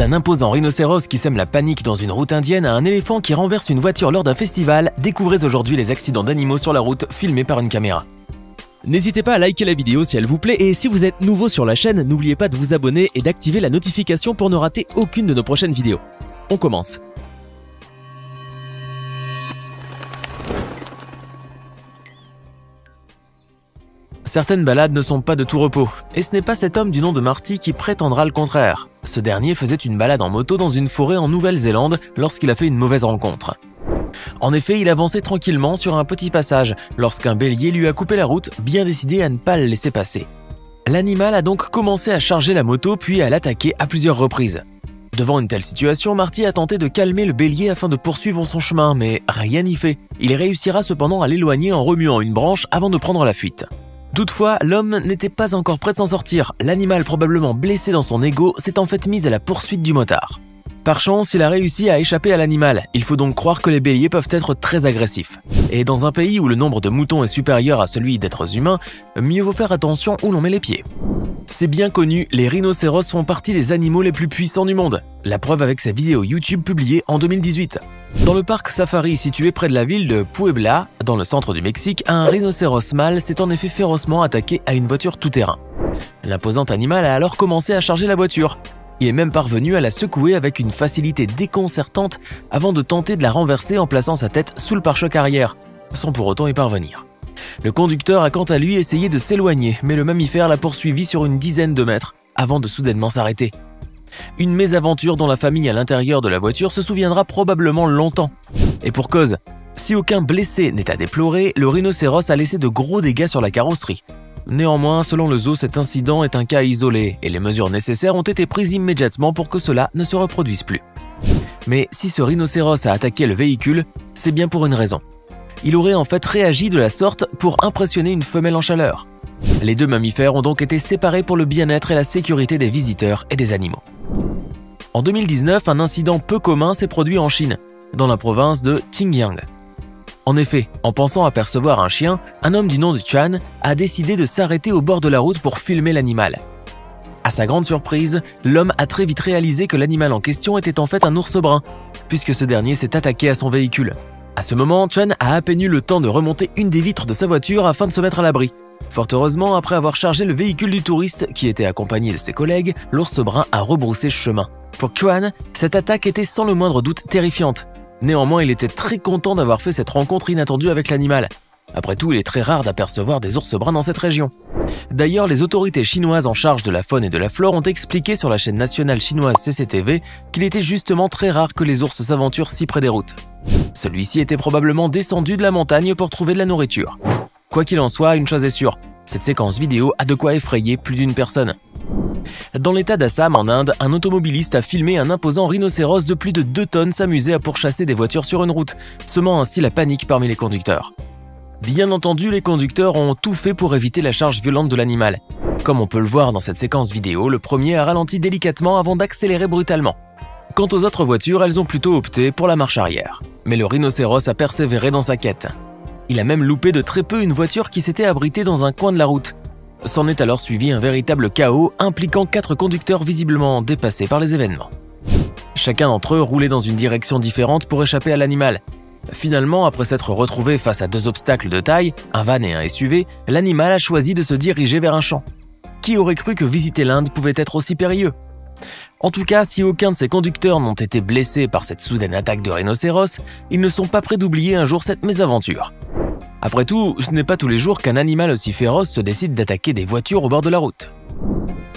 D'un imposant rhinocéros qui sème la panique dans une route indienne à un éléphant qui renverse une voiture lors d'un festival, découvrez aujourd'hui les accidents d'animaux sur la route filmés par une caméra. N'hésitez pas à liker la vidéo si elle vous plaît et si vous êtes nouveau sur la chaîne, n'oubliez pas de vous abonner et d'activer la notification pour ne rater aucune de nos prochaines vidéos. On commence. Certaines balades ne sont pas de tout repos, et ce n'est pas cet homme du nom de Marty qui prétendra le contraire. Ce dernier faisait une balade en moto dans une forêt en Nouvelle-Zélande lorsqu'il a fait une mauvaise rencontre. En effet, il avançait tranquillement sur un petit passage lorsqu'un bélier lui a coupé la route, bien décidé à ne pas le laisser passer. L'animal a donc commencé à charger la moto puis à l'attaquer à plusieurs reprises. Devant une telle situation, Marty a tenté de calmer le bélier afin de poursuivre son chemin, mais rien n'y fait. Il réussira cependant à l'éloigner en remuant une branche avant de prendre la fuite. Toutefois, l'homme n'était pas encore prêt de s'en sortir. L'animal, probablement blessé dans son ego, s'est en fait mis à la poursuite du motard. Par chance, il a réussi à échapper à l'animal. Il faut donc croire que les béliers peuvent être très agressifs. Et dans un pays où le nombre de moutons est supérieur à celui d'êtres humains, mieux vaut faire attention où l'on met les pieds. C'est bien connu, les rhinocéros font partie des animaux les plus puissants du monde. La preuve avec sa vidéo YouTube publiée en 2018. Dans le parc safari situé près de la ville de Puebla, dans le centre du Mexique, un rhinocéros mâle s'est en effet férocement attaqué à une voiture tout-terrain. L'imposant animal a alors commencé à charger la voiture. Il est même parvenu à la secouer avec une facilité déconcertante avant de tenter de la renverser en plaçant sa tête sous le pare-choc arrière, sans pour autant y parvenir. Le conducteur a quant à lui essayé de s'éloigner, mais le mammifère l'a poursuivi sur une dizaine de mètres avant de soudainement s'arrêter. Une mésaventure dont la famille à l'intérieur de la voiture se souviendra probablement longtemps. Et pour cause, si aucun blessé n'est à déplorer, le rhinocéros a laissé de gros dégâts sur la carrosserie. Néanmoins, selon le zoo, cet incident est un cas isolé et les mesures nécessaires ont été prises immédiatement pour que cela ne se reproduise plus. Mais si ce rhinocéros a attaqué le véhicule, c'est bien pour une raison. Il aurait en fait réagi de la sorte pour impressionner une femelle en chaleur. Les deux mammifères ont donc été séparés pour le bien-être et la sécurité des visiteurs et des animaux. En 2019, un incident peu commun s'est produit en Chine, dans la province de Xinjiang. En effet, en pensant apercevoir un chien, un homme du nom de Chuan a décidé de s'arrêter au bord de la route pour filmer l'animal. À sa grande surprise, l'homme a très vite réalisé que l'animal en question était en fait un ours brun, puisque ce dernier s'est attaqué à son véhicule. À ce moment, Chuan a à peine eu le temps de remonter une des vitres de sa voiture afin de se mettre à l'abri. Fort heureusement, après avoir chargé le véhicule du touriste, qui était accompagné de ses collègues, l'ours brun a rebroussé chemin. Pour Chuan, cette attaque était sans le moindre doute terrifiante. Néanmoins, il était très content d'avoir fait cette rencontre inattendue avec l'animal. Après tout, il est très rare d'apercevoir des ours bruns dans cette région. D'ailleurs, les autorités chinoises en charge de la faune et de la flore ont expliqué sur la chaîne nationale chinoise CCTV qu'il était justement très rare que les ours s'aventurent si près des routes. Celui-ci était probablement descendu de la montagne pour trouver de la nourriture. Quoi qu'il en soit, une chose est sûre, cette séquence vidéo a de quoi effrayer plus d'une personne. Dans l'état d'Assam, en Inde, un automobiliste a filmé un imposant rhinocéros de plus de 2 tonnes s'amuser à pourchasser des voitures sur une route, semant ainsi la panique parmi les conducteurs. Bien entendu, les conducteurs ont tout fait pour éviter la charge violente de l'animal. Comme on peut le voir dans cette séquence vidéo, le premier a ralenti délicatement avant d'accélérer brutalement. Quant aux autres voitures, elles ont plutôt opté pour la marche arrière. Mais le rhinocéros a persévéré dans sa quête. Il a même loupé de très peu une voiture qui s'était abritée dans un coin de la route. S'en est alors suivi un véritable chaos impliquant 4 conducteurs visiblement dépassés par les événements. Chacun d'entre eux roulait dans une direction différente pour échapper à l'animal. Finalement, après s'être retrouvé face à 2 obstacles de taille, un van et un SUV, l'animal a choisi de se diriger vers un champ. Qui aurait cru que visiter l'Inde pouvait être aussi périlleux? En tout cas, si aucun de ces conducteurs n'ont été blessés par cette soudaine attaque de rhinocéros, ils ne sont pas prêts d'oublier un jour cette mésaventure. Après tout, ce n'est pas tous les jours qu'un animal aussi féroce se décide d'attaquer des voitures au bord de la route.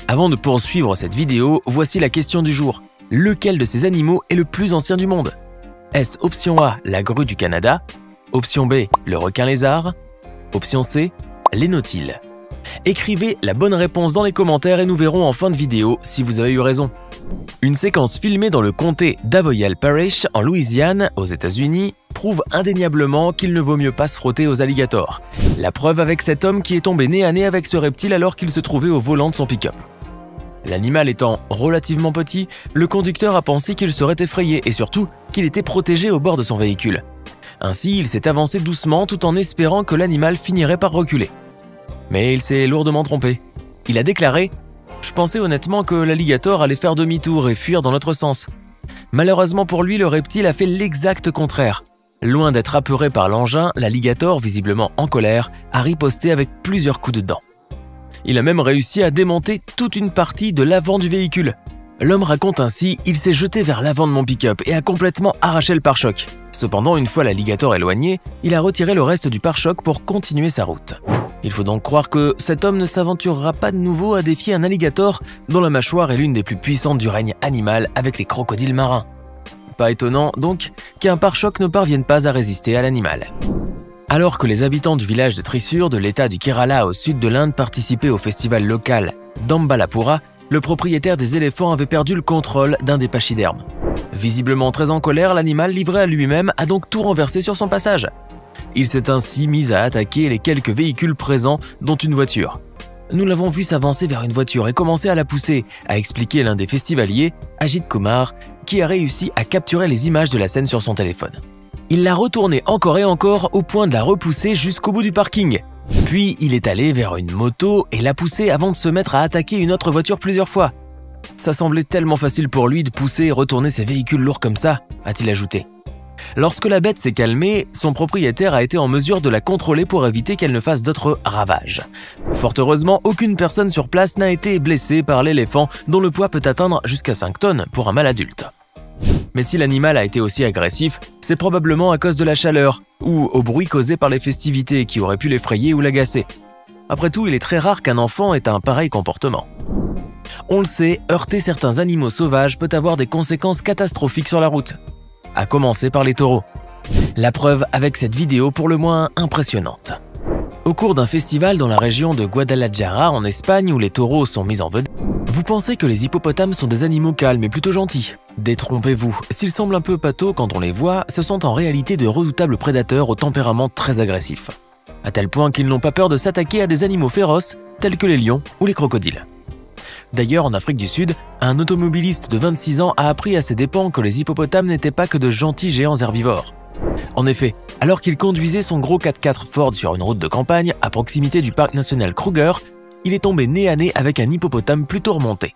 Avant de poursuivre cette vidéo, voici la question du jour. Lequel de ces animaux est le plus ancien du monde? Est-ce option A, la grue du Canada? Option B, le requin lézard? Option C, les nautiles? Écrivez la bonne réponse dans les commentaires et nous verrons en fin de vidéo si vous avez eu raison. Une séquence filmée dans le comté d'Avoyelles Parish, en Louisiane, aux États-Unis, prouve indéniablement qu'il ne vaut mieux pas se frotter aux alligators. La preuve avec cet homme qui est tombé nez à nez avec ce reptile alors qu'il se trouvait au volant de son pick-up. L'animal étant relativement petit, le conducteur a pensé qu'il serait effrayé et surtout qu'il était protégé au bord de son véhicule. Ainsi, il s'est avancé doucement tout en espérant que l'animal finirait par reculer. Mais il s'est lourdement trompé. Il a déclaré Je pensais honnêtement que l'alligator allait faire demi-tour et fuir dans notre sens. Malheureusement pour lui, le reptile a fait l'exact contraire. Loin d'être apeuré par l'engin, l'alligator, visiblement en colère, a riposté avec plusieurs coups de dent. Il a même réussi à démonter toute une partie de l'avant du véhicule. L'homme raconte ainsi « Il s'est jeté vers l'avant de mon pick-up et a complètement arraché le pare-choc. Cependant, une fois l'alligator éloigné, il a retiré le reste du pare-choc pour continuer sa route. » Il faut donc croire que cet homme ne s'aventurera pas de nouveau à défier un alligator dont la mâchoire est l'une des plus puissantes du règne animal avec les crocodiles marins. Pas étonnant, donc, qu'un pare-choc ne parvienne pas à résister à l'animal. Alors que les habitants du village de Thrissur de l'état du Kerala au sud de l'Inde participaient au festival local d'Ambalapura, le propriétaire des éléphants avait perdu le contrôle d'un des pachydermes. Visiblement très en colère, l'animal livré à lui-même a donc tout renversé sur son passage. Il s'est ainsi mis à attaquer les quelques véhicules présents, dont une voiture. Nous l'avons vu s'avancer vers une voiture et commencer à la pousser, a expliqué l'un des festivaliers, Ajit Kumar, qui a réussi à capturer les images de la scène sur son téléphone. Il l'a retournée encore et encore au point de la repousser jusqu'au bout du parking. Puis il est allé vers une moto et l'a poussée avant de se mettre à attaquer une autre voiture plusieurs fois. Ça semblait tellement facile pour lui de pousser et retourner ses véhicules lourds comme ça, a-t-il ajouté. Lorsque la bête s'est calmée, son propriétaire a été en mesure de la contrôler pour éviter qu'elle ne fasse d'autres ravages. Fort heureusement, aucune personne sur place n'a été blessée par l'éléphant dont le poids peut atteindre jusqu'à 5 tonnes pour un mâle adulte. Mais si l'animal a été aussi agressif, c'est probablement à cause de la chaleur ou au bruit causé par les festivités qui auraient pu l'effrayer ou l'agacer. Après tout, il est très rare qu'un enfant ait un pareil comportement. On le sait, heurter certains animaux sauvages peut avoir des conséquences catastrophiques sur la route. À commencer par les taureaux. La preuve avec cette vidéo pour le moins impressionnante. Au cours d'un festival dans la région de Guadalajara en Espagne où les taureaux sont mis en vedette, vous pensez que les hippopotames sont des animaux calmes et plutôt gentils. Détrompez-vous, s'ils semblent un peu pâteaux quand on les voit, ce sont en réalité de redoutables prédateurs au tempérament très agressif. À tel point qu'ils n'ont pas peur de s'attaquer à des animaux féroces tels que les lions ou les crocodiles. D'ailleurs, en Afrique du Sud, un automobiliste de 26 ans a appris à ses dépens que les hippopotames n'étaient pas que de gentils géants herbivores. En effet, alors qu'il conduisait son gros 4x4 Ford sur une route de campagne à proximité du parc national Kruger, il est tombé nez à nez avec un hippopotame plutôt remonté.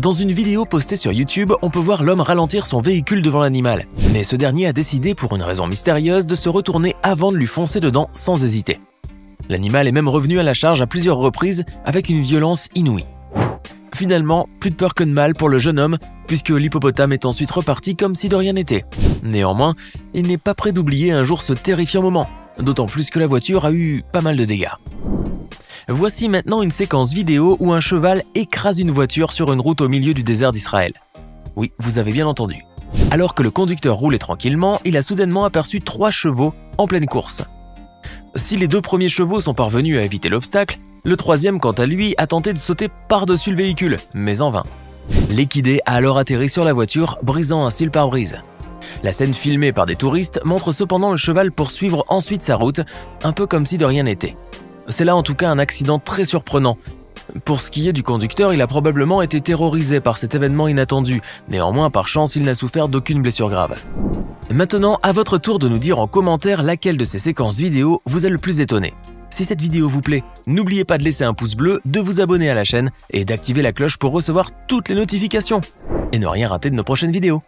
Dans une vidéo postée sur YouTube, on peut voir l'homme ralentir son véhicule devant l'animal, mais ce dernier a décidé pour une raison mystérieuse de se retourner avant de lui foncer dedans sans hésiter. L'animal est même revenu à la charge à plusieurs reprises avec une violence inouïe. Finalement, plus de peur que de mal pour le jeune homme, puisque l'hippopotame est ensuite reparti comme si de rien n'était. Néanmoins, il n'est pas prêt d'oublier un jour ce terrifiant moment, d'autant plus que la voiture a eu pas mal de dégâts. Voici maintenant une séquence vidéo où un cheval écrase une voiture sur une route au milieu du désert d'Israël. Oui, vous avez bien entendu. Alors que le conducteur roulait tranquillement, il a soudainement aperçu 3 chevaux en pleine course. Si les 2 premiers chevaux sont parvenus à éviter l'obstacle, le 3e, quant à lui, a tenté de sauter par-dessus le véhicule, mais en vain. L'équidé a alors atterri sur la voiture, brisant ainsi le pare-brise. La scène filmée par des touristes montre cependant le cheval poursuivre ensuite sa route, un peu comme si de rien n'était. C'est là en tout cas un accident très surprenant. Pour ce qui est du conducteur, il a probablement été terrorisé par cet événement inattendu. Néanmoins, par chance, il n'a souffert d'aucune blessure grave. Maintenant, à votre tour de nous dire en commentaire laquelle de ces séquences vidéo vous a le plus étonné. Si cette vidéo vous plaît, n'oubliez pas de laisser un pouce bleu, de vous abonner à la chaîne et d'activer la cloche pour recevoir toutes les notifications. Et ne rien rater de nos prochaines vidéos.